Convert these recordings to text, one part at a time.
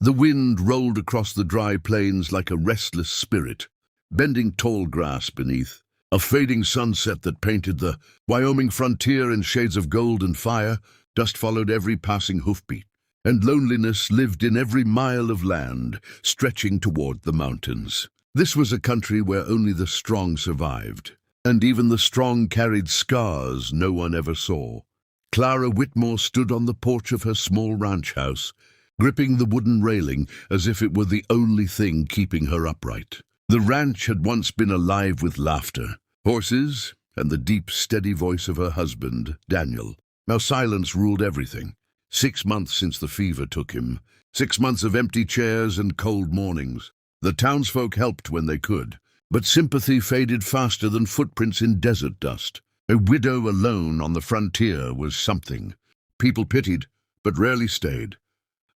The wind rolled across the dry plains like a restless spirit, bending tall grass beneath. A fading sunset that painted the Wyoming frontier in shades of gold and fire. Dust followed every passing hoofbeat, and loneliness lived in every mile of land stretching toward the mountains. This was a country where only the strong survived, and even the strong carried scars no one ever saw. Clara Whitmore stood on the porch of her small ranch house, gripping the wooden railing as if it were the only thing keeping her upright. The ranch had once been alive with laughter, horses, and the deep, steady voice of her husband, Daniel. Now silence ruled everything. 6 months since the fever took him. 6 months of empty chairs and cold mornings. The townsfolk helped when they could, but sympathy faded faster than footprints in desert dust. A widow alone on the frontier was something. People pitied, but rarely stayed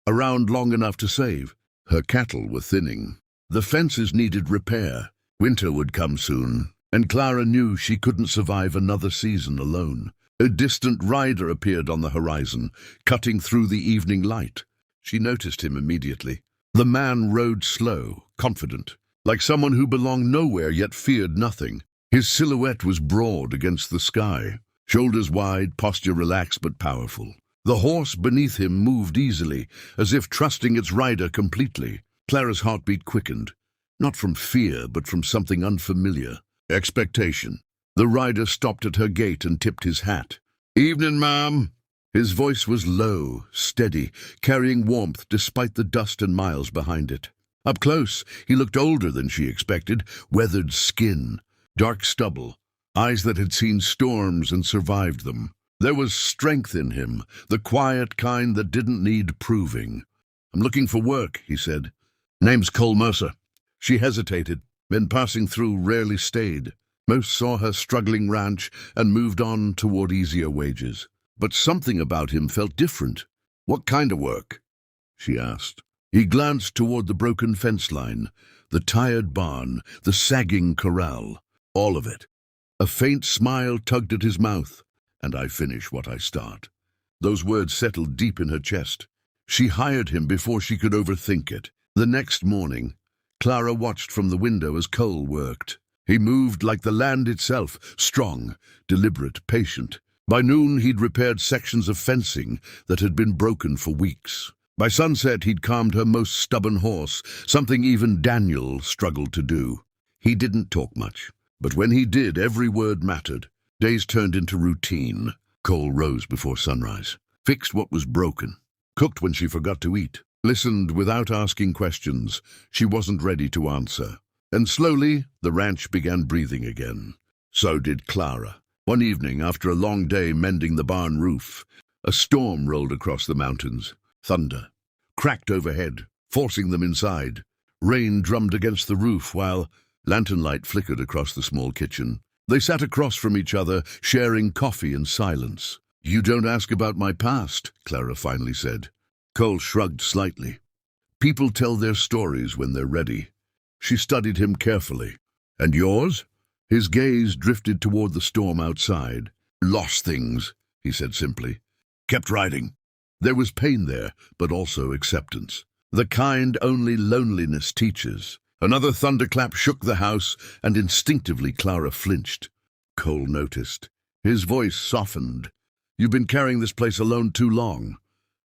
around long enough to save. Her cattle were thinning. The fences needed repair. Winter would come soon, and Clara knew she couldn't survive another season alone. A distant rider appeared on the horizon, cutting through the evening light. She noticed him immediately. The man rode slow, confident, like someone who belonged nowhere yet feared nothing. His silhouette was broad against the sky, shoulders wide, posture relaxed but powerful. The horse beneath him moved easily, as if trusting its rider completely. Clara's heartbeat quickened, not from fear, but from something unfamiliar. Expectation. The rider stopped at her gate and tipped his hat. "Evening, ma'am." His voice was low, steady, carrying warmth despite the dust and miles behind it. Up close, he looked older than she expected, weathered skin, dark stubble, eyes that had seen storms and survived them. There was strength in him, the quiet kind that didn't need proving. "I'm looking for work," he said. "Name's Cole Mercer." She hesitated. Men passing through rarely stayed. Most saw her struggling ranch and moved on toward easier wages. But something about him felt different. "What kind of work?" she asked. He glanced toward the broken fence line, the tired barn, the sagging corral. All of it. A faint smile tugged at his mouth. "And I finish what I start." Those words settled deep in her chest. She hired him before she could overthink it. The next morning, Clara watched from the window as Cole worked. He moved like the land itself, strong, deliberate, patient. By noon, he'd repaired sections of fencing that had been broken for weeks. By sunset, he'd calmed her most stubborn horse, something even Daniel struggled to do. He didn't talk much, but when he did, every word mattered. Days turned into routine. Cole rose before sunrise, fixed what was broken, cooked when she forgot to eat, listened without asking questions she wasn't ready to answer. And slowly, the ranch began breathing again. So did Clara. One evening, after a long day mending the barn roof, a storm rolled across the mountains. Thunder cracked overhead, forcing them inside. Rain drummed against the roof while lantern light flickered across the small kitchen. They sat across from each other, sharing coffee in silence. "You don't ask about my past," Clara finally said. Cole shrugged slightly. "People tell their stories when they're ready." She studied him carefully. "And yours?" His gaze drifted toward the storm outside. "Lost things," he said simply. "Kept riding." There was pain there, but also acceptance. The kind only loneliness teaches. Another thunderclap shook the house, and instinctively Clara flinched. Cole noticed. His voice softened. "You've been carrying this place alone too long."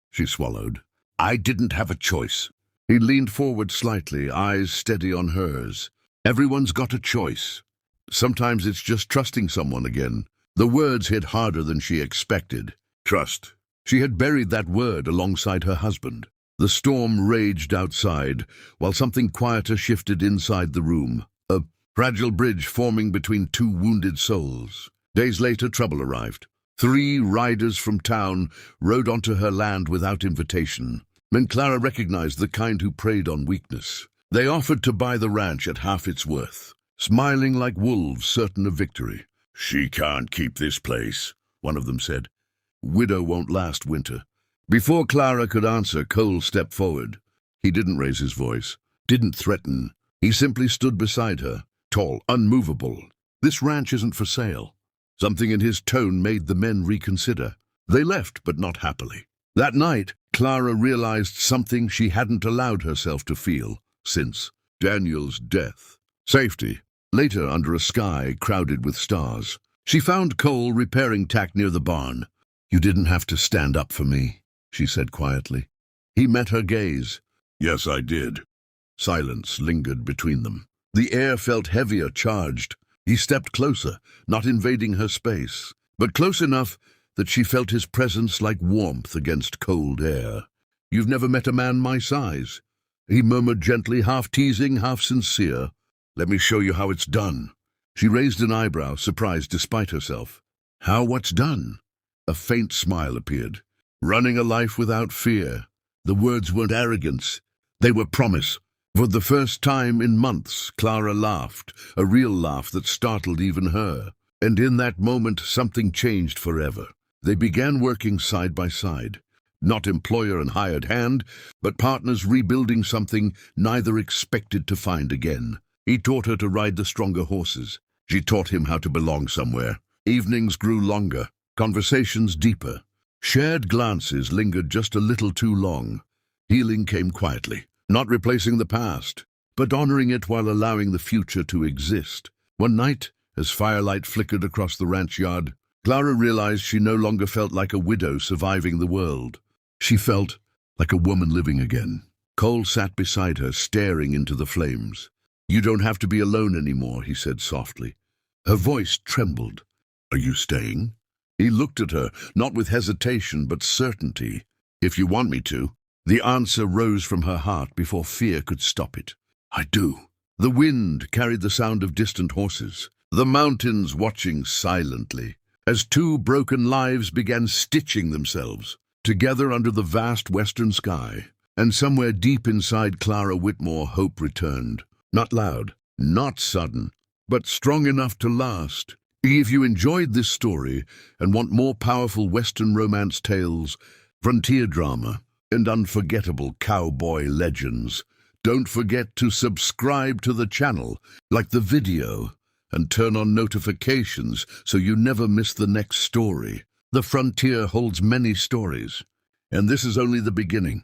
She swallowed. "I didn't have a choice." He leaned forward slightly, eyes steady on hers. "Everyone's got a choice. Sometimes it's just trusting someone again." The words hit harder than she expected. Trust. She had buried that word alongside her husband. The storm raged outside, while something quieter shifted inside the room. A fragile bridge forming between two wounded souls. Days later, trouble arrived. 3 riders from town rode onto her land without invitation. And Clara recognized the kind who preyed on weakness. They offered to buy the ranch at half its worth, smiling like wolves certain of victory. "She can't keep this place," one of them said. "Widow won't last winter." Before Clara could answer, Cole stepped forward. He didn't raise his voice, didn't threaten. He simply stood beside her, tall, unmovable. "This ranch isn't for sale." Something in his tone made the men reconsider. They left, but not happily. That night, Clara realized something she hadn't allowed herself to feel since Daniel's death. Safety. Later, under a sky crowded with stars, she found Cole repairing tack near the barn. "You didn't have to stand up for me," she said quietly. He met her gaze. "Yes, I did." Silence lingered between them. The air felt heavier, charged. He stepped closer, not invading her space, but close enough that she felt his presence like warmth against cold air. "You've never met a man my size," he murmured gently, half teasing, half sincere. "Let me show you how it's done." She raised an eyebrow, surprised despite herself. "How? What's done?" A faint smile appeared. "Running a life without fear." The words weren't arrogance. They were promise. For the first time in months, Clara laughed, a real laugh that startled even her. And in that moment, something changed forever. They began working side by side. Not employer and hired hand, but partners rebuilding something neither expected to find again. He taught her to ride the stronger horses. She taught him how to belong somewhere. Evenings grew longer, conversations deeper. Shared glances lingered just a little too long. Healing came quietly, not replacing the past, but honoring it while allowing the future to exist. One night, as firelight flickered across the ranch yard, Clara realized she no longer felt like a widow surviving the world. She felt like a woman living again. Cole sat beside her, staring into the flames. "You don't have to be alone anymore," he said softly. Her voice trembled. "Are you staying?" He looked at her, not with hesitation but certainty. "If you want me to." The answer rose from her heart before fear could stop it. "I do." The wind carried the sound of distant horses, the mountains watching silently, as two broken lives began stitching themselves together under the vast western sky. And somewhere deep inside Clara Whitmore, hope returned. Not loud, not sudden, but strong enough to last. If you enjoyed this story and want more powerful Western romance tales, frontier drama, and unforgettable cowboy legends, don't forget to subscribe to the channel, like the video, and turn on notifications so you never miss the next story. The frontier holds many stories, and this is only the beginning.